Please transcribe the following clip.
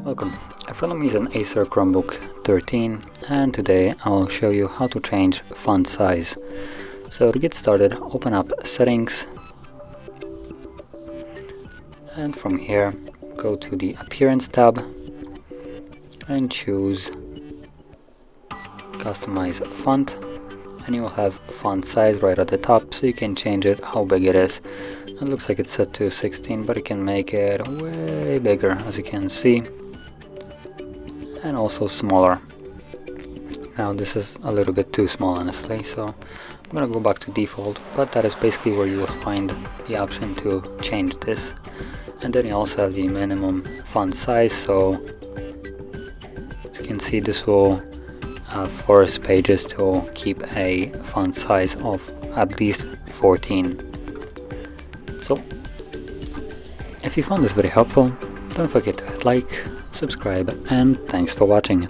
Welcome. In front of me is an ACER Chromebook 13, and today I'll show you how to change font size. So to get started, open up Settings, and from here go to the Appearance tab and choose Customize Font, and you will have font size right at the top, so you can change it how big it is. It looks like it's set to 16, but you can make it way bigger, as you can see, and also smaller. Now this is a little bit too small, honestly, so I'm gonna go back to default, but that is basically where you will find the option to change this. And then you also have the minimum font size, so as you can see, this will force pages to keep a font size of at least 14. So if you found this very helpful, don't forget to hit like, subscribe, and thanks for watching.